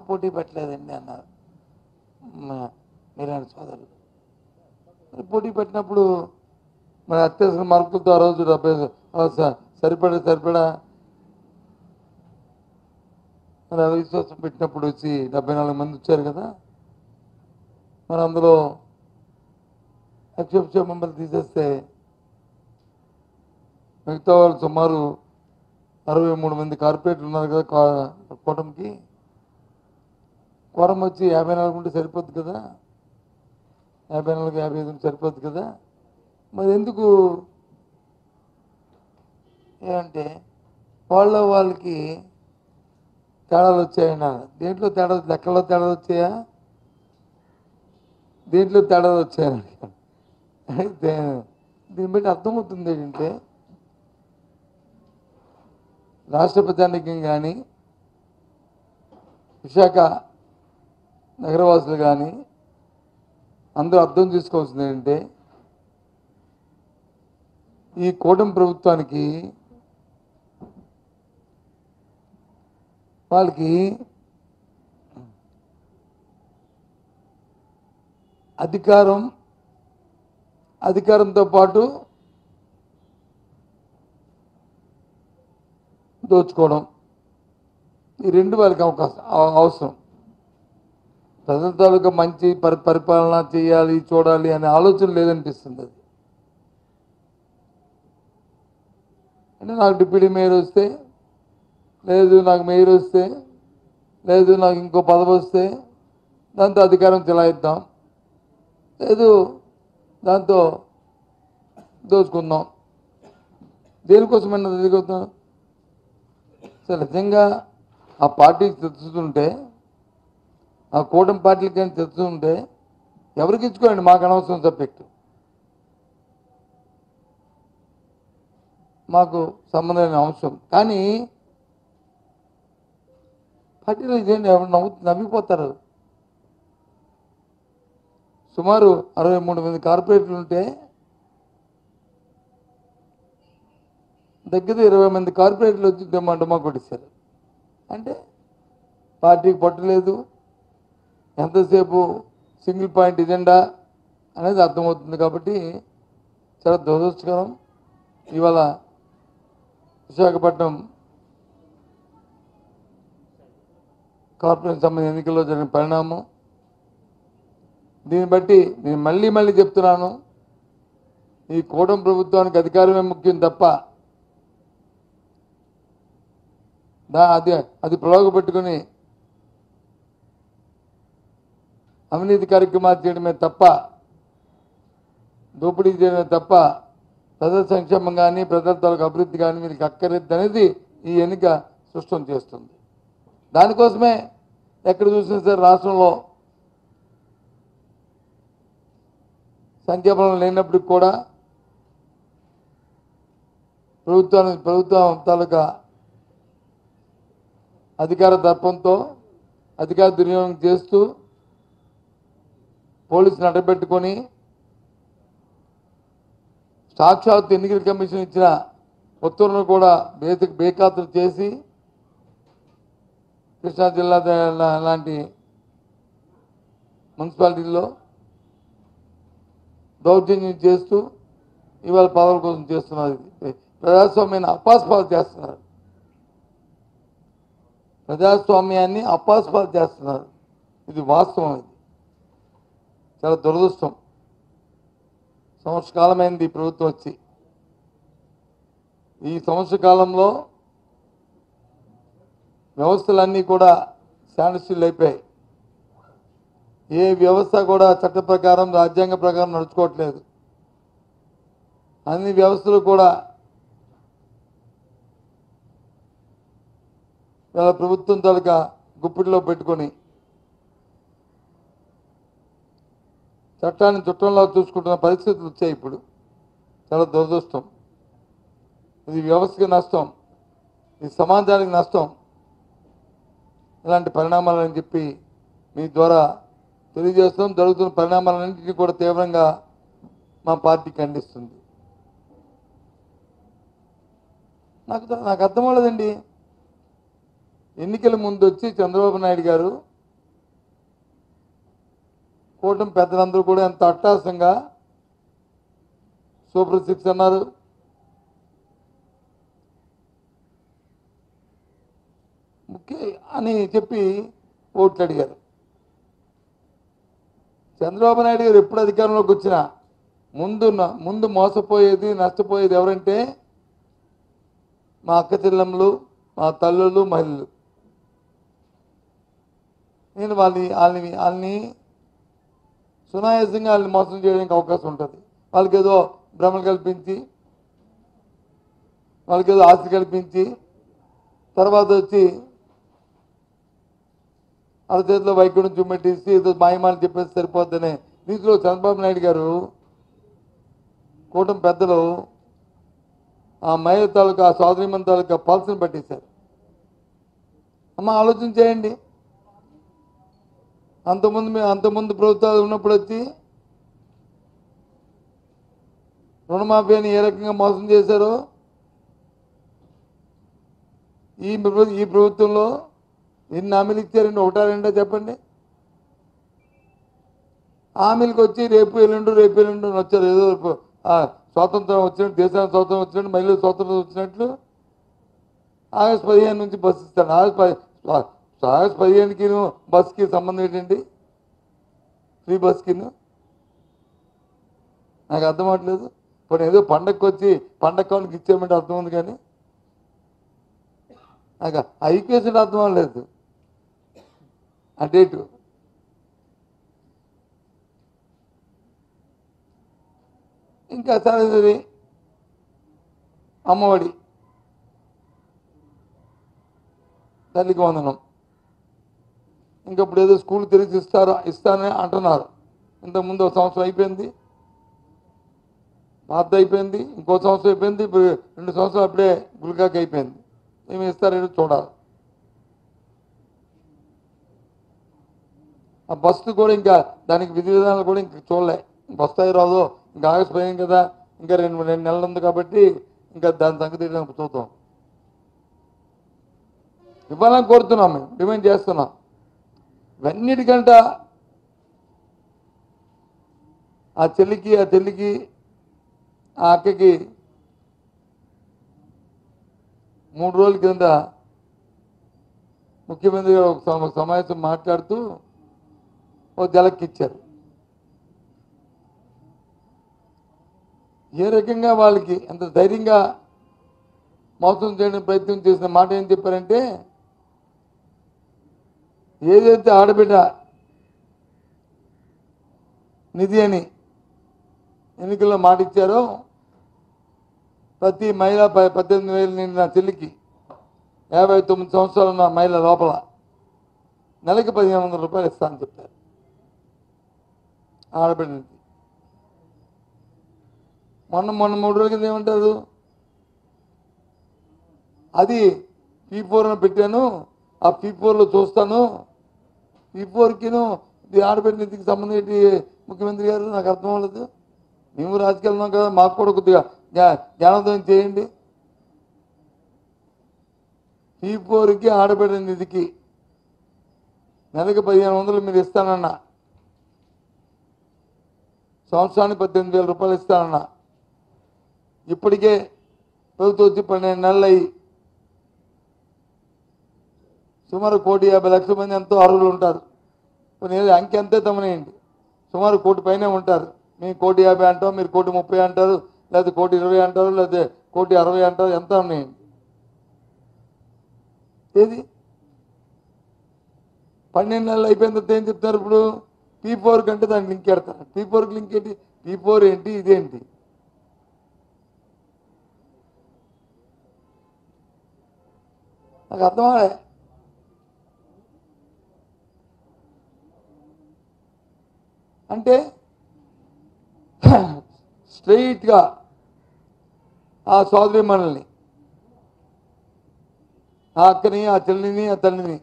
పోటీ పెట్టలేదండి అన్నారు మీరాని సోదరులు. పోటీ పెట్టినప్పుడు మరి అత్యవసర మార్కులతో ఆ రోజు 70 సరిపడా మరి అవిశ్వాసం పెట్టినప్పుడు వచ్చి 74 మంది వచ్చారు కదా. మరి అందులో అక్షోభ మమ్మల్ని తీసేస్తే మిగతా వాళ్ళు సుమారు 63 మంది కార్పొరేట్లు ఉన్నారు కదా కూటమికి. కోరం వచ్చి 54 ఉంటే సరిపోద్ది కదా, 54 55 సరిపోద్ది కదా. మరి ఎందుకు ఏమంటే వాళ్ళకి తేడాలు వచ్చాయన్నా. దేంట్లో తేడా, లెక్కల్లో తేడాలు వచ్చాయా, దేంట్లో తేడాలు వచ్చాయని. అయితే దీన్ని బట్టి అర్థమవుతుంది ఏంటంటే రాష్ట్ర ప్రజానీకం కానీ విశాఖ నగరవాసులు కానీ అందరూ అర్థం చేసుకోవాల్సింది ఏంటంటే ఈ కూటమి ప్రభుత్వానికి వాళ్ళకి అధికారంతో పాటు దోచుకోవడం, ఈ రెండు వాళ్ళకి అవసరం. ప్రజల తాలూకా మంచి పరిపాలన చేయాలి, చూడాలి అనే ఆలోచన లేదనిపిస్తుంది. అది అంటే నాకు డిప్యూటీ మేయర్ వస్తే, లేదు నాకు మేయర్ వస్తే, లేదు నాకు ఇంకో పదవి వస్తే దాంతో అధికారం చెలాయిద్దాం, లేదు దాంతో దోచుకుందాం. దేనికోసమైనా ఎదుగుతాం. అసలు నిజంగా ఆ పార్టీకి తెచ్చుతుంటే, ఆ కూటమి పార్టీలకి కానీ తెచ్చుతుంటే ఎవరికి ఇచ్చుకోండి, మాకు అనవసరం సబ్జెక్టు, మాకు సంబంధమైన అంశం. కానీ పార్టీలో ఇదేంటి, ఎవరు నవ్విపోతారు. సుమారు 63 మంది కార్పొరేట్లు ఉంటే దగ్గర 20 మంది కార్పొరేట్లు వచ్చి డమ్మా కొట్టేశారు. అంటే పార్టీకి పట్టలేదు, ఎంతసేపు సింగిల్ పాయింట్ ఎజెండా అనేది అర్థమవుతుంది. కాబట్టి చాలా దురదృష్టకరం. ఇవాళ విశాఖపట్నం కార్పొరేషన్ సంబంధించిన ఎన్నికల్లో జరిగిన పరిణామం. దీన్ని బట్టి నేను మళ్ళీ చెప్తున్నాను, ఈ కూటమి ప్రభుత్వానికి అధికారమే ముఖ్యం తప్ప అది ప్రలోభపెట్టుకుని అవినీతి కార్యక్రమాలు చేయడమే తప్ప, దోపిడీ చేయడమే తప్ప ప్రజల సంక్షేమం కానీ ప్రజల తాలూకు అభివృద్ధి కానీ వీరికి అక్కర్లేదు అనేది ఈ ఎన్నిక స్పష్టం చేస్తుంది. దానికోసమే ఎక్కడ చూసినా సరే రాష్ట్రంలో సంఖ్యాబలం లేనప్పటికి కూడా ప్రభుత్వం తాలూకా అధికార దర్పంతో అధికార దుర్వినియోగం చేస్తూ పోలీసులు అడ్డబెట్టుకొని సాక్షాత్ ఎన్నికల కమిషన్ ఇచ్చిన ఉత్తర్వులను కూడా బేఖాతరు చేసి కృష్ణా జిల్లా లాంటి మున్సిపాలిటీల్లో దౌర్జన్యం చేస్తూ ఇవాళ పదవుల కోసం చేస్తున్నారు. ప్రజాస్వామ్యాన్ని అపాస్పాలు చేస్తున్నారు, ప్రజాస్వామ్యాన్ని అపాస్పాలు చేస్తున్నారు. ఇది వాస్తవం. ఇది చాలా దురదృష్టం. సంవత్సర కాలమైంది ఈ ప్రభుత్వం వచ్చి. ఈ సంవత్సర కాలంలో వ్యవస్థలన్నీ కూడా స్టాండ్ స్టిల్ అయిపోయాయి. ఏ వ్యవస్థ కూడా చట్ట ప్రకారం రాజ్యాంగ ప్రకారం నడుచుకోవట్లేదు. అన్ని వ్యవస్థలు కూడా ప్రభుత్వం తాలూకా గుప్పిడిలో పెట్టుకొని చట్టాన్ని చుట్టంలో చూసుకుంటున్న పరిస్థితులు వచ్చాయి. ఇప్పుడు చాలా దురదృష్టం. ఇది వ్యవస్థకి నష్టం, ఇది సమాజానికి నష్టం. ఇలాంటి పరిణామాలని చెప్పి మీ ద్వారా తెలియజేస్తాం. జరుగుతున్న పరిణామాలన్నింటినీ కూడా తీవ్రంగా మా పార్టీ ఖండిస్తుంది. నాకు అర్థం అవ్వలేదండి. ఎన్నికల ముందు వచ్చి చంద్రబాబు నాయుడు గారు కూటమి పెద్దలందరూ కూడా ఎంత అట్టాసంగా సూపర్ 6 అన్నారు, ముఖ్య అని చెప్పి ఓట్లు అడిగారు. చంద్రబాబు నాయుడు గారు ఎప్పుడు అధికారంలోకి వచ్చినా ముందు మోసపోయేది నష్టపోయేది ఎవరంటే మా అక్క చెల్లెమ్మలు, మా తల్లులు, మహిళలు. నేను వాళ్ళని సునాయాసంగా వాళ్ళని మోసం చేయడానికి అవకాశం ఉంటుంది. వాళ్ళకి ఏదో భ్రమలు కల్పించి, వాళ్ళకి ఏదో ఆస్తి కల్పించి, తర్వాత వచ్చి వాళ్ళ చేతిలో వైకుంఠం చుమ్మెట్టేసి ఏదో మాయమాలు చెప్పేసి సరిపోద్దనే దీంట్లో చంద్రబాబు నాయుడు గారు కూటమి పెద్దలు ఆ మహిళ తాలూకా ఆ సోదరిమణి తాలూకా పల్స్ని పట్టేశారు. అమ్మ ఆలోచన చేయండి. అంతకుముందు ప్రభుత్వాలు ఉన్నప్పుడు వచ్చి రుణమాఫీని ఏ రకంగా మోసం చేశారో ఈ ప్రభుత్వంలో ఎన్ని హామీలు ఇచ్చారండి? ఒకటా రెండో చెప్పండి. హామీలకు వచ్చి రేపు ఎల్లుండి వచ్చారు. ఏదో స్వాతంత్రం వచ్చినట్టు, దేశానికి స్వాతంత్రం వచ్చినట్టు, మహిళలు స్వాతంత్రం వచ్చినట్లు ఆగస్టు 15 నుంచి బస్సు ఇస్తాను. ఆగస్టు 15కి బస్కి సంబంధం ఏంటండి? ఫ్రీ బస్కి నాకు అర్థం అవ్వట్లేదు. ఇప్పుడు ఏదో పండగకి వచ్చి పండగ కావాలకి ఇచ్చామంటే అర్థం ఉంది, కానీ నాకు ఐపీఎస్ అర్థం అవ్వలేదు ఆ డేటు. ఇంకా సరే అమ్మఒడి, తల్లికి వందనం, ఇంకా ఇప్పుడు ఏదో స్కూల్ తిరిగి ఇస్తానని అంటున్నారు. ఇంతకుముందు ఒక సంవత్సరం అయిపోయింది, పాత అయిపోయింది, ఇంకో సంవత్సరం అయిపోయింది, ఇప్పుడు 2 సంవత్సరాలు అప్పుడే గుల్కాకి అయిపోయింది. ఏమి ఇస్తారేదో చూడాలి. ఆ బస్సు కూడా ఇంకా దానికి విధి విధానాలు కూడా ఇంక చూడలే. వస్తాయి రాదో, ఇంకా ఆగస్టు 15 కదా, ఇంకా 2 నెలలు ఉంది కాబట్టి ఇంకా దాని సంగతి చూద్దాం. ఇవ్వాలని కోరుతున్నాం, మేము డిమాండ్ చేస్తున్నాం. ఇవన్నిటికంట ఆ చెల్లికి ఆ అక్కకి 3 రోజుల కింద ముఖ్యమంత్రి గారు ఒక సమావేశం మాట్లాడుతూ ఓ జలక్కిచ్చారు. ఏ రకంగా వాళ్ళకి ఎంత ధైర్యంగా మోసం చేయడానికి ప్రయత్నం చేసిన మాట ఏం చెప్పారంటే, ఏదైతే ఆడబిడ్డ నిధి అని ఎన్నికల్లో మాట ఇచ్చారో ప్రతి మహిళ 18,000 నిండిన చెల్లికి 59 సంవత్సరాలు ఉన్న మహిళ లోపల నెలకి 1,500 రూపాయలు ఇస్తానని చెప్పారు. ఆడబిడ్డ నిధి మొన్న 3 రోజుల కింద ఏమంటారు, అది P4 పెట్టాను, ఆ P4లో చూస్తాను, P4కిను ఆడబిడ్డ నిధికి సంబంధం ఏంటి ముఖ్యమంత్రి గారు? నాకు అర్థం అవ్వలేదు. మేము రాజకీయాలు ఉన్నాం కదా, మాకు కూడా కొద్దిగా జ్ఞానోదయం చేయండి. P4కి ఆడబిడ్డ నిధికి నెలకి 1,500 మీరు ఇస్తానన్నా, సంవత్సరానికి 18,000 రూపాయలు ఇస్తానన్నా, ఇప్పటికే ప్రభుత్వం వచ్చి 12 నెలలు అయ్యి సుమారు 1,50,00,000 మంది ఎంతో అర్హులు ఉంటారు. కొన్ని అంకె అంతే తమనేయండి, సుమారు 1,00,00,000 పైనే ఉంటారు. మేము 1,50,00,000 అంటాం, మీరు 1,30,00,000 అంటారు, లేదా 1,20,00,000 అంటారు, లేదా 1,60,00,000 అంటారు. ఎంత ఉన్నాయండి? ఏది 12 నెలలు అయిపోయిన తర్వాత ఏం చెప్తున్నారు? ఇప్పుడు P4 కంటే దానికి లింక్ పెడతారు. P4కి లింక్ ఏంటి? P4 ఏంటి, ఇదేంటి? నాకు అర్థమా? అంటే స్ట్రెయిట్గా ఆ సోదరీమణుల్ని, ఆ అక్కని, ఆ చెల్లిని, ఆ తల్లిని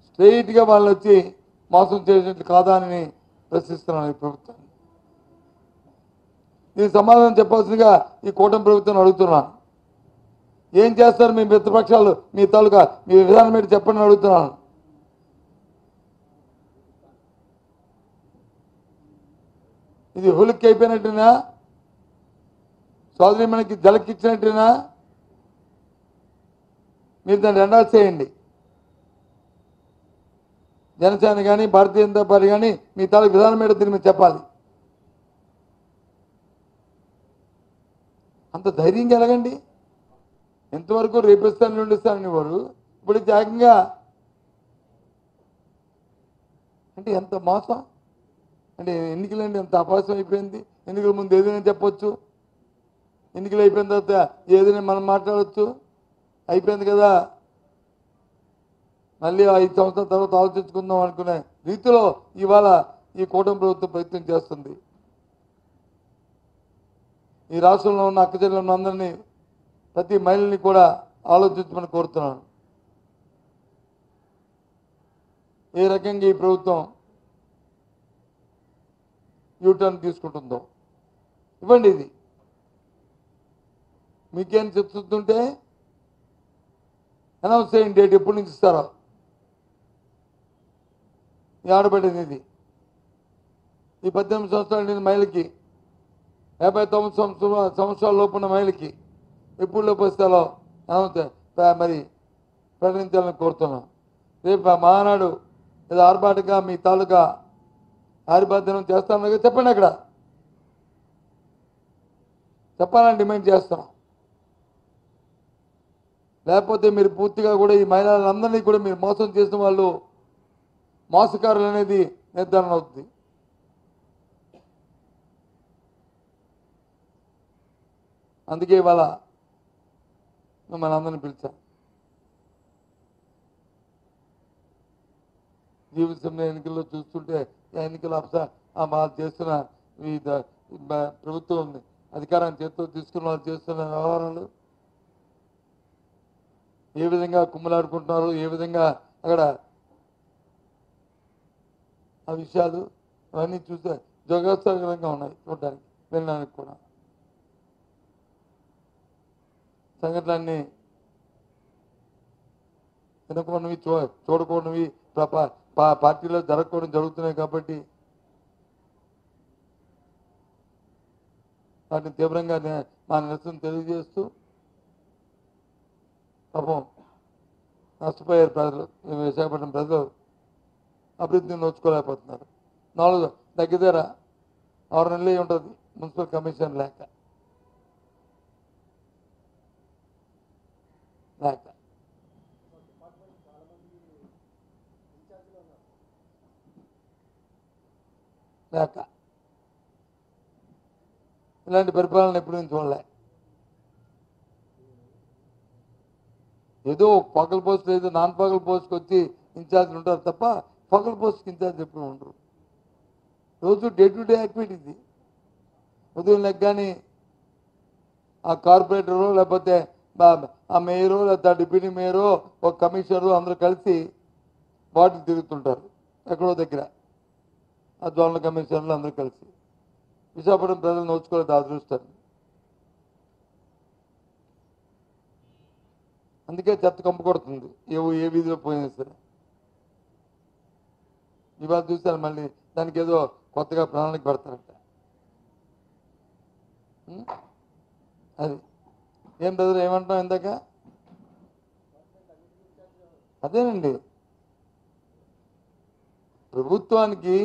స్ట్రెయిట్గా వాళ్ళు వచ్చి మోసం చేసినట్లు కాదా అని ప్రశ్నిస్తున్నాను ఈ ప్రభుత్వాన్ని. దీనికి సమాధానం చెప్పాల్సిందిగా ఈ కూటమి ప్రభుత్వాన్ని అడుగుతున్నాను. ఏం చేస్తారు మీ మిత్రపక్షాలు? మీ తాలూకా మీ విధానం ఏంటి చెప్పండి అడుగుతున్నాను. ఇది హులిక్కి అయిపోయినట్టునా? సోదరి మనకి జలకిచ్చినట్టునా? మీరు దాన్ని ఎండాల్స్ చేయండి. జనసేన కానీ భారతీయ జనతా పార్టీ కానీ మీ తాలూకు విధానం మీద దీన్ని మీరు చెప్పాలి. అంత ధైర్యంగా ఎలాగండి? ఎంతవరకు రేపిస్తాను నుండిస్తానని వారు ఇప్పుడు జాగ్రత్తగా అంటే ఎంత మోసం అంటే ఎన్నికలండి ఎంత అపాసం అయిపోయింది. ఎన్నికల ముందు ఏదైనా చెప్పొచ్చు, ఎన్నికలు అయిపోయిన తర్వాత ఏదైనా మనం మాట్లాడవచ్చు. అయిపోయింది కదా, మళ్ళీ 5 సంవత్సరాల తర్వాత ఆలోచించుకుందాం అనుకునే రీతిలో ఇవాళ ఈ కూటమి ప్రభుత్వం ప్రయత్నం చేస్తుంది. ఈ రాష్ట్రంలో ఉన్న అక్కచెల్లెలను అందరినీ ప్రతి మహిళని కూడా ఆలోచించమని కోరుతున్నాను. ఏ రకంగా ఈ ప్రభుత్వం యూటర్న్ తీసుకుంటుందో ఇవ్వండి. ఇది మీకేం చెప్తుంటే అనౌన్స్ చేయండి, డేట్ ఎప్పటి నుంచి ఇస్తారో. ఈ ఆడబడింది ఇది ఈ 18 సంవత్సరాలు నేను మహిళకి 59 సంవత్సరాల లోపు ఉన్న మహిళకి ఎప్పుడు లోపు ఇస్తారో మరి ప్రకటించాలని కోరుతున్నాను. రేపు ఆ మహానాడు ఏదో ఆర్భాటంగా మీ తాలూకా ఆరిబాధ్యం చేస్తాను చెప్పండి. అక్కడ చెప్పాలని డిమాండ్ చేస్తాం. లేకపోతే మీరు పూర్తిగా కూడా ఈ మహిళలందరినీ కూడా మీరు మోసం చేసిన వాళ్ళు మోసకారులు అనేది నిర్ధారణ అవుతుంది. అందుకే ఇవాళ మిమ్మల్ని అందరినీ పిలిచాం. జీవితంలో ఎన్నికల్లో చూస్తుంటే ఎన్నికల చేస్తున్న ఈ ప్రభుత్వం అధికారాన్ని చేతితో తీసుకున్న వాళ్ళు చేస్తున్న వ్యవహారాలు ఏ విధంగా కుమ్మలాడుకుంటున్నారు, ఏ విధంగా అక్కడ ఆ విషయాలు అవన్నీ చూస్తే జోగాస్తకరంగా ఉన్నాయి చూడడానికి, వినడానికి కూడా. సంఘటనలన్నీ వినకూడనివి, చూడకూడనివి పార్టీలో జరగకూడదు జరుగుతున్నాయి కాబట్టి వాటిని తీవ్రంగా మా నిరసన తెలియజేస్తూ పాపం నష్టపోయారు ప్రజలు. విశాఖపట్నం ప్రజలు అభివృద్ధిని నోచుకోలేకపోతున్నారు. 4 దగ్గర 6 నెలలు ఉంటుంది మున్సిపల్ కమిషన్ లేక ఇలాంటి పరిపాలన ఎప్పుడు నేను చూడలే. ఏదో పగల పోస్ట్ లేదు, నాన్ పగల పోస్ట్కి వచ్చి ఇన్ఛార్జ్లు ఉంటారు తప్ప పగల పోస్ట్కి ఇన్ఛార్జ్ ఎప్పుడు ఉండరు. రోజు డే టు డే యాక్టివిటీ. ఉదయం లెగ్గాని ఆ కార్పొరేటరు లేకపోతే ఆ మేయరు లేకపోతే డిప్యూటీ మేయరు ఒక కమిషనరు అందరూ కలిసి వార్డులు తిరుగుతుంటారు. ఎక్కడో దగ్గర ఆ జోనల్ కమిషనర్లు అందరూ కలిసి విశాఖపట్నం ప్రజలు నోచుకోలేదు అదృష్టాన్ని. అందుకే చెత్త కంపు కొడుతుంది ఏ వీధిలో పోయినా సరే. ఇవాళ చూశాను మళ్ళీ దానికి ఏదో కొత్తగా ప్రణాళిక పెడతారంట. అది ఏం బ్రదర్ ఏమంటాం ఇందాక? అదేనండి, ప్రభుత్వానికి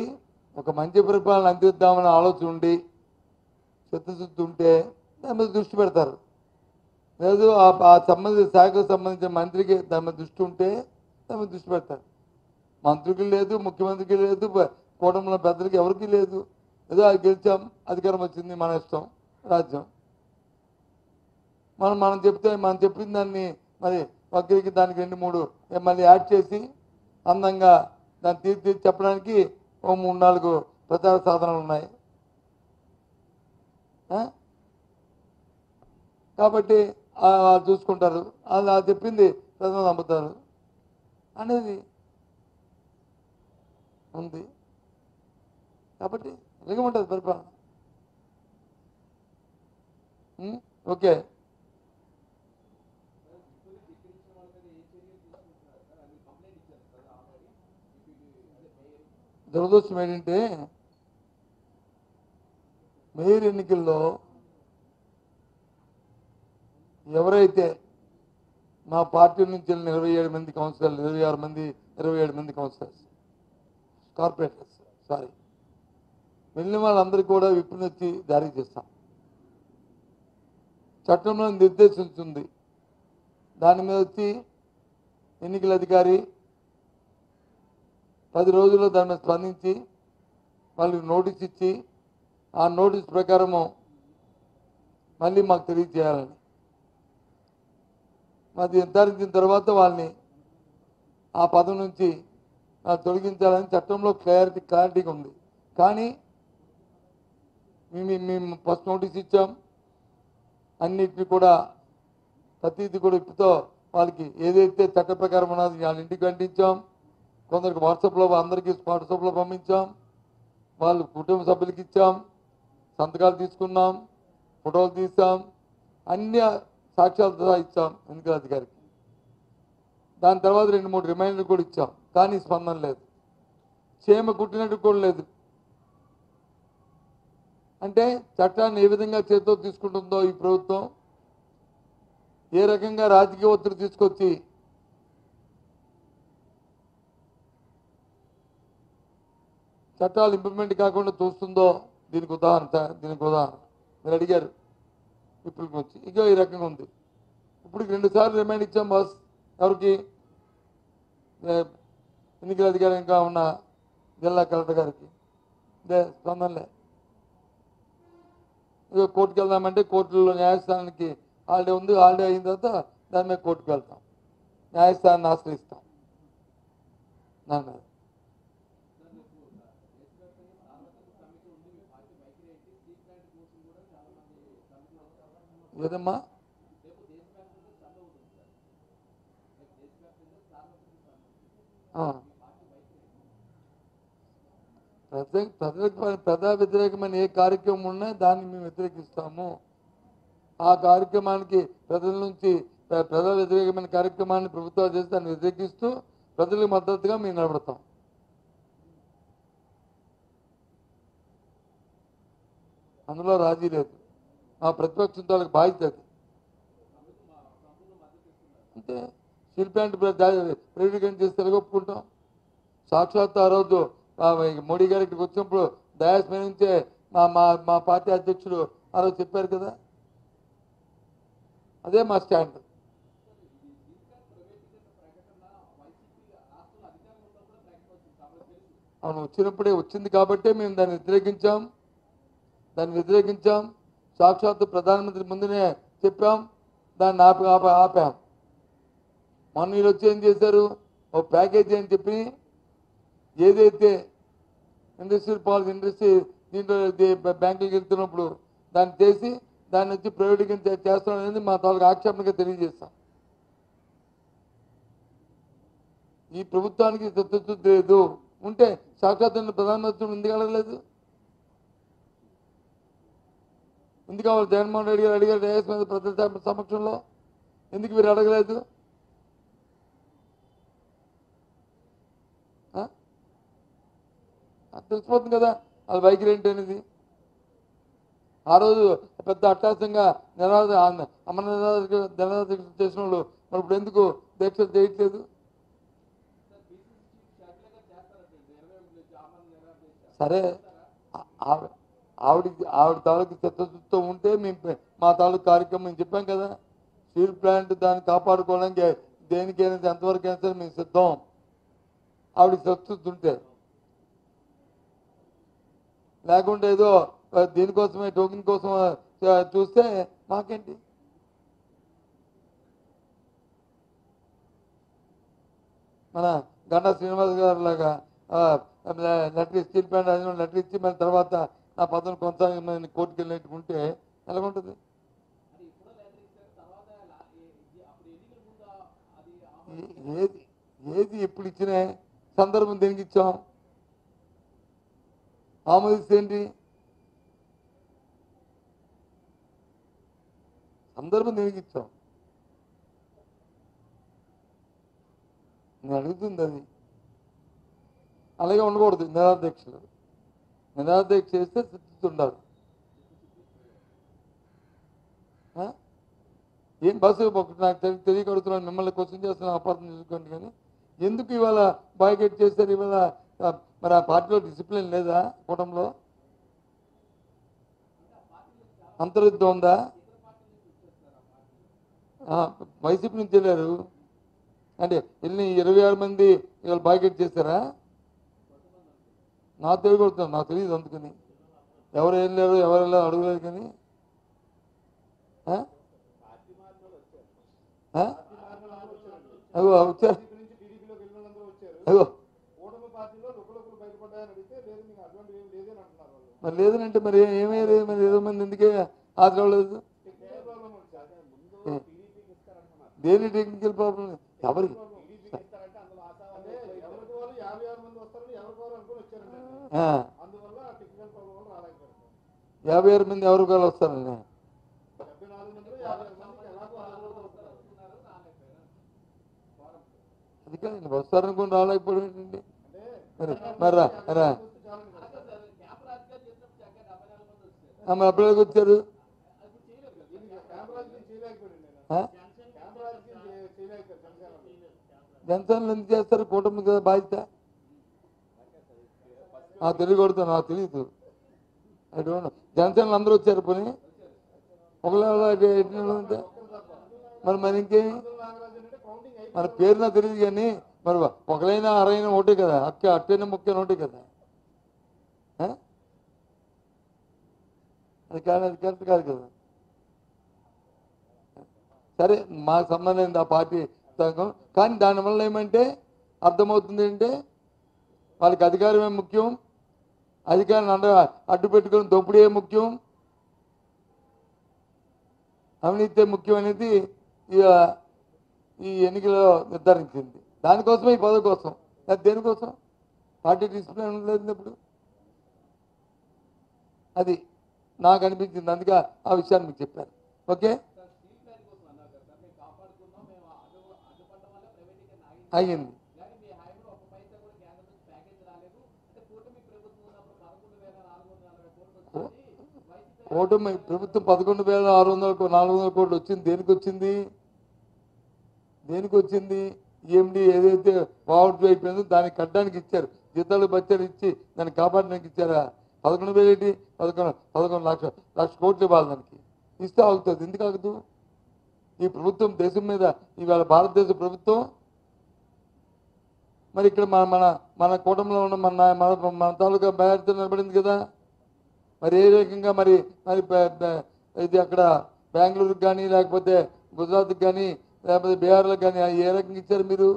ఒక మంచి పరిపాలన అందిద్దామని ఆలోచన ఉండి చిత్తశుద్ధి ఉంటే దాని మీద దృష్టి పెడతారు. లేదు ఆ శాఖకు సంబంధించిన మంత్రికి దాని మీద దృష్టి ఉంటే దాని మీద దృష్టి పెడతారు. మంత్రికి లేదు, ముఖ్యమంత్రికి లేదు, కూటమిలో పెద్దలకి ఎవరికి లేదు. ఏదో గెలిచాం, అధికారం వచ్చింది, మన ఇష్టం, రాజ్యం. మనం చెప్పిన దాన్ని మరి ఒక్కరికి దానికి 2-3 మళ్ళీ యాడ్ చేసి అందంగా దాన్ని తీర్చి చెప్పడానికి ఓ 3-4 ప్రచార సాధనాలు ఉన్నాయి. కాబట్టి చూసుకుంటారు, అలా చెప్పింది ప్రజలు నమ్ముతారు అనేది ఉంది. కాబట్టి అలాగే ఉంటుంది పరిపాలన. ఓకే, దురదృష్టం ఏంటంటే మేయర్ ఎన్నికల్లో ఎవరైతే మా పార్టీ నుంచి వెళ్ళిన 27 మంది కౌన్సిలర్లు, 26 మంది 27 మంది కౌన్సిలర్స్, కార్పొరేటర్స్ వెళ్ళిన వాళ్ళందరికీ కూడా విప్పినొచ్చి జారీ చేస్తాం. చట్టంలో నిర్దేశించింది. దాని మీద వచ్చి ఎన్నికల అధికారి 10 రోజుల్లో దాని మీద స్పందించి వాళ్ళకి నోటీస్ ఇచ్చి ఆ నోటీస్ ప్రకారము మళ్ళీ మాకు తెలియజేయాలని, మాది నిర్ధారించిన తర్వాత వాళ్ళని ఆ పదం నుంచి తొలగించాలని చట్టంలో క్లారిటీగా ఉంది. కానీ మేము ఫస్ట్ నోటీస్ ఇచ్చాం, అన్నిటిని కూడా ప్రతిదీ కూడా ఇప్పుతో వాళ్ళకి ఏదైతే చట్ట ప్రకారం ఉన్నది వాళ్ళ ఇంటికి అంటించాం. కొందరికి వాట్సాప్లో అందరికీ వాట్సాప్లో పంపించాం, వాళ్ళు కుటుంబ సభ్యులకి ఇచ్చాం, సంతకాలు తీసుకున్నాం, ఫోటోలు తీసాం, అన్ని సాక్ష్యాలతో ఇచ్చాం ఎన్నికల అధికారికి. దాని తర్వాత 2-3 రిమైండర్లు కూడా ఇచ్చాం, కానీ స్పందన లేదు. చీమ కుట్టినట్టు కూడా లేదు. అంటే చట్టాన్ని ఏ విధంగా చేతితో తీసుకుంటుందో ఈ ప్రభుత్వం, ఏ రకంగా రాజకీయ ఒత్తిడి తీసుకొచ్చి చట్టాలు ఇంప్లిమెంట్ కాకుండా చూస్తుందో దీనికి ఉదాహరణ మీరు అడిగారు ఇప్పటికి వచ్చి ఇక ఈ రకంగా ఉంది. ఇప్పుడు 2 సార్లు రిమైండ్ ఇచ్చాం బాస్, ఎవరికి? ఎన్నికల అధికారి ఇంకా ఉన్న జిల్లా కలెక్టర్ గారికి. స్పందనలే. ఇక కోర్టుకు వెళ్దామంటే కోర్టులో న్యాయస్థానానికి హాలిడే ఉంది, హాలిడే అయిన తర్వాత దాని మీద కోర్టుకు వెళ్తాం, న్యాయస్థానాన్ని ఆశ్రయిస్తాం. దాని మీద ఏదమ్మా ప్రజా వ్యతిరేకమైన ఏ కార్యక్రమం ఉన్నా దాన్ని మేము వ్యతిరేకిస్తాము. ఆ కార్యక్రమానికి ప్రజల నుంచి ప్రజా వ్యతిరేకమైన కార్యక్రమాన్ని ప్రభుత్వాలు చేసి దాన్ని వ్యతిరేకిస్తూ ప్రజలకు మద్దతుగా మేము నిలబడతాం. అందులో రాజీ లేదు. మా ప్రతిపక్షంతో వాళ్ళకి బాధ్యత అది. అంటే స్టీల్ ప్లాంట్ ప్రైవేటీకరణ చేస్తే ఒప్పుకుంటాం. సాక్షాత్ ఆ రోజు మోడీ గారు ఇక్కడికి వచ్చినప్పుడు డయాస్ మీద నుంచే మా పార్టీ అధ్యక్షుడు ఆ రోజు చెప్పారు కదా, అదే మా స్టాండ్. అవును, వచ్చినప్పుడే వచ్చింది కాబట్టే మేము దాన్ని వ్యతిరేకించాం. సాక్షాత్తు ప్రధానమంత్రి ముందునే చెప్పాం, దాన్ని ఆపాం. మొన్న వీళ్ళు వచ్చి ఏం చేశారు, ఓ ప్యాకేజీ అని చెప్పి ఏదైతే ఇండస్ట్రీ దీంట్లో బ్యాంకులకు వెళ్తున్నప్పుడు దాన్ని చేసి దాన్ని వచ్చి ప్రైవేటీకరణ చేస్తాం అనేది మా తాలూకు ఆక్షేపణగా తెలియజేస్తాం. ఈ ప్రభుత్వానికి చిత్తశుద్ధి లేదు ఉంటే సాక్షాత్ ప్రధానమంత్రి ఎందుకు అడగలేదు? ఎందుకు కావాలి? జగన్మోహన్ రెడ్డి గారు అడిగారు డయాస్ మీద ప్రజల సమక్షంలో, ఎందుకు మీరు అడగలేదు? తెలిసిపోతుంది కదా అది వైఖరి ఏంటి అనేది. ఆ రోజు పెద్ద అట్టాసంగా అమర నిరాధ చేసిన వాళ్ళు మరి ఇప్పుడు ఎందుకు దీక్షలు చేయట్లేదు? సరే, ఆవిడ తాలూకు చిత్తశుద్ధితో ఉంటే మేము మా తాలూకు కార్యక్రమం చెప్పాం కదా, స్టీల్ ప్లాంట్ దాన్ని కాపాడుకోవడానికి దేనికైనా ఎంతవరకు అయినా సరే మేము సిద్ధం. ఆవిడకి చిత్తశుద్ధి ఉంటే, లేకుంటే ఏదో దీనికోసమే టోకెన్ కోసం చూస్తే మాకేంటి? మన గంటా శ్రీనివాస్ గారు లాగా లెటర్ స్టీల్ ప్లాంట్ అది లెటర్ ఇచ్చి మన తర్వాత నా పదవిని కొనసాగి కోర్టుకు వెళ్ళినట్టుకుంటే ఎలాగుంటుంది? ఏది ఎప్పుడు ఇచ్చిన సందర్భం దేనికి ఇచ్చాం? ఆమోదిస్తే ఏంటి? సందర్భం దేనికి ఇచ్చాం? నేను అడుగుతుంది అది. అలాగే ఉండకూడదు. నిరాదీక్ష చేస్తే ఉండాలి. ఏం బస్సు నాకు తెలియకడుతున్నాను, మిమ్మల్ని క్వశ్చన్ చేస్తున్నాను, అపార్థం చేసుకోండి. కానీ ఎందుకు ఇవాళ బాయ్కట్ చేశారు? ఇవాళ మరి ఆ పార్టీలో డిసిప్లిన్ లేదా? కూటమిలో అంతర్యుద్ధం ఉందా? వైసీపీ నుంచి వెళ్ళారు అంటే వెళ్ళి 26 మంది ఇవాళ బాయ్కట్ చేశారా? నాకు తెలియకూడదు, నాకు తెలియదు. అందుకని ఎవరు వెళ్ళారు ఎవరు వెళ్ళారు అడగలేదు. కానీ అగో వచ్చారు. అగో మరి లేదనంటే మరి ఏమయ్యారు? మరి 20 మంది ఎందుకే హాజరవ్వలేదు? దేని టెక్నికల్ ప్రాబ్లం? ఎవరికి 56 మంది ఎవరు కాదు వస్తారండి? అది కాదండి, వస్తారనుకుని రాలేకపోవడం ఏంటండి? మరి మరి అప్పటికి వచ్చారు. జనసేనలు ఎందుకు చేస్తారు? కూటమి కదా బాధ్యత. తెలియకూడదు, నాకు తెలియదు. జనసేనలు అందరూ వచ్చారు. పోనీ ఒకళ్ళ మరి ఇంకేమి? మన పేరు నాకు తెలియదు. కానీ మరి ఒకలైనా అరైనా ఒకటే కదా, అట్టైనా ముఖ్యమైన ఒకటే కదా. అది కరెక్ట్ కాదు కదా. సరే, మాకు సంబంధం ఆ పార్టీ సంఘం. కానీ దానివల్ల ఏమంటే అర్థమవుతుంది అంటే వాళ్ళకి అధికారమే ముఖ్యం, అధికారాన్ని అడ్డు పెట్టుకుని దోపిడీ ముఖ్యం, అవినీతి ముఖ్యం అనేది ఈ ఎన్నికలో నిర్ధారించింది. దానికోసమే ఈ పదవి కోసం, దేనికోసం? పార్టీ డిసిప్లిన్ లేనప్పుడు. అది నాకు అనిపించింది, అందుకే ఆ విషయాన్ని మీకు చెప్పాను. ఓకే, అయ్యింది. కూటమి ప్రభుత్వం 11,600 కోట్లు వచ్చింది. దేనికి వచ్చింది? ఈఎండి ఏదైతే వావుట్ అయిపోయిందో దానికి కట్టడానికి ఇచ్చారు. జీతాలు బచ్చారు ఇచ్చి దాన్ని కాపాడడానికి ఇచ్చారా? 11,000 ఏంటి? 11 లక్ష కోట్లు ఇవ్వాలి. దానికి ఇస్తే ఆగుతుంది. ఎందుకు ఆగుతూ? ఈ ప్రభుత్వం దేశం మీద ఇవాళ భారతదేశ ప్రభుత్వం మరి ఇక్కడ మన కూటమిలో ఉన్న మన తాలూకా బ్యాడ్తో నిలబడింది కదా. మరి ఏ రకంగా మరి ఇది అక్కడ బెంగళూరుకి కానీ లేకపోతే గుజరాత్కి కానీ లేకపోతే బీహార్లకు కానీ ఏ రకంగా ఇచ్చారు మీరు?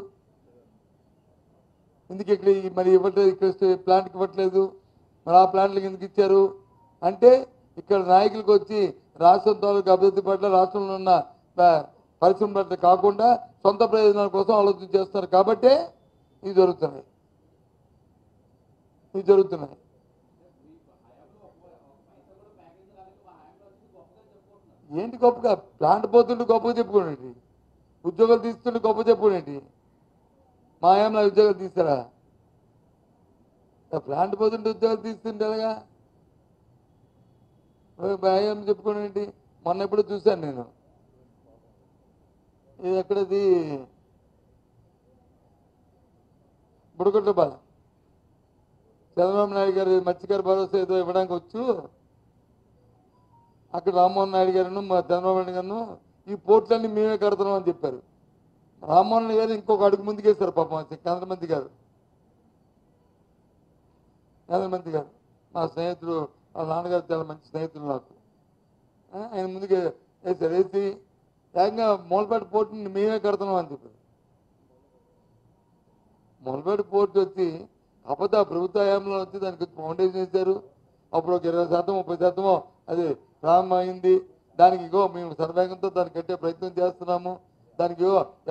ఎందుకు ఇక్కడ మరి ఇవ్వట్లేదు? ఇక్కడ ప్లాంట్కి ఇవ్వట్లేదు. మరి ఆ ప్లాంట్లకు ఎందుకు ఇచ్చారు అంటే ఇక్కడ నాయకులకు వచ్చి రాష్ట్రం తాలూకా అభివృద్ధి పట్ల, రాష్ట్రంలో ఉన్న పరిశ్రమ పట్ల కాకుండా సొంత ప్రయోజనాల కోసం ఆలోచన చేస్తున్నారు. కాబట్టే ఇవి జరుగుతున్నాయి. ఏంటి గొప్పగా? ప్లాంట్ పోతుంటే గొప్పగా చెప్పుకోండి, ఉద్యోగాలు తీస్తుంటే గొప్ప చెప్పుకోండి. మా హయాంలో ఉద్యోగాలు తీస్తారా? ప్లాంట్ పోతుంటే ఉద్యోగాలు తీస్తుంటే ఎలాగా? హయాం చెప్పుకోండి. మొన్న ఎప్పుడు చూశాను నేను, ఇది ఎక్కడది బుడగొట్టపాలెం చంద్రబాబు నాయుడు గారు మత్స్యకార భరోసా ఏదో ఇవ్వడానికి వచ్చు. అక్కడ రామ్మోహన్ నాయుడు గారును చంద్రబాబు నాయుడు గారు ఈ పోర్టులన్నీ మేమే కడుతున్నాం అని చెప్పారు. రామ్మోహన్ నాయుడు గారు ఇంకొక అడుగు ముందుకేస్తారు పాపం. చంద్రమంతి గారు మా స్నేహితుడు, వాళ్ళ నాన్నగారు చాలా మంచి స్నేహితులు నాకు. ఆయన ముందుకే వేసారు. వేసి ఏకంగా మూలపేట పోర్టుని మేమే కడుతున్నాం అని చెప్పారు. మూలపేట పోర్టు వచ్చి అబద్ధ ప్రభుత్వ హయాంలో వచ్చి దానికి ఫౌండేషన్ వేశారు. అప్పుడు ఒక 20%, 30% అది ప్రారంభం అయింది. దానికి మేము సర్వేగంతో దాన్ని కట్టే ప్రయత్నం చేస్తున్నాము. దానికి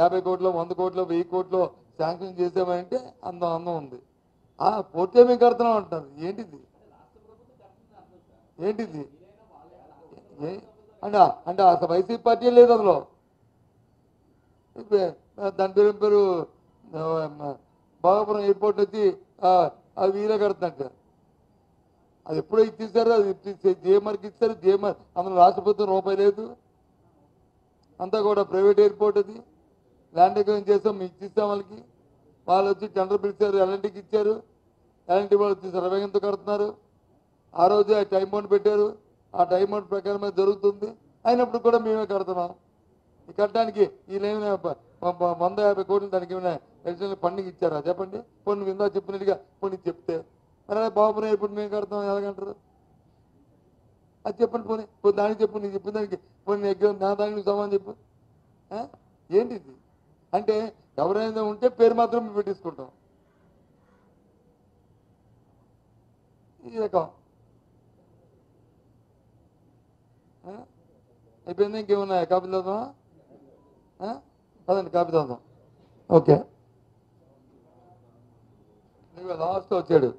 50 కోట్లు, 100 కోట్లు, 1000 కోట్లు శాంక్షన్ చేసామంటే అందం ఉంది. పోర్టే మేము కడుతున్నాం అంటారు. ఏంటిది అంటే అసలు వైసీపీ పార్టీ లేదు అందులో. దాని పేరు భోగాపురం ఎయిర్పోర్ట్ వచ్చి అది వీలే కడుతున్నట్టు. అది ఎప్పుడో ఇచ్చేసారు, అది జేఎంఆర్కి ఇస్తారు. జేఎంఆర్ అందులో రాష్ట్ర ప్రభుత్వం రూపాయి లేదు, అంతా కూడా ప్రైవేట్ ఎయిర్పోర్ట్. అది ల్యాండ్ ఎక్వైర్ చేస్తాం, మీకు ఇచ్చిస్తాం వాళ్ళకి. వాళ్ళు వచ్చి టెండర్ పిలిచారు, ఎల్ఎన్టీకి ఇచ్చారు. ఎల్ఎన్టీ వాళ్ళు వచ్చి సర్వేగంతో కడుతున్నారు. ఆ రోజు ఆ టైం బౌండ్ పెట్టారు, ఆ టైం బౌండ్ ప్రకారమే జరుగుతుంది. అయినప్పుడు కూడా మేమే కడుతున్నాం. ఈ కట్టడానికి వీళ్ళేమైనా 150 కోట్లు దానికి ఏమైనా అడిషనల్ ఫండింగ్ ఇచ్చారా చెప్పండి? కొన్ని విందా చెప్పినట్టుగా కొన్ని చెప్తే మరి బాబుని ఎప్పుడు మేము కడతాం ఎలాగంటారు? అది చెప్పండి. పోనీ దానికి చెప్పు, నీకు చెప్పిన దానికి పోనీ ఎగ్జామ్ నా దానికి సమానం చెప్పు. ఏంటి ఇది అంటే ఎవరైనా ఉంటే పేరు మాత్రం పెట్టించుకుంటాం. ఈ రకం అయిపోయింది. ఇంకేమున్నాయా? కాపీ చదువుదామా? పదండి కాపీ చదువుదాం. ఓకే, నువ్వు లాస్ట్ వచ్చాడు.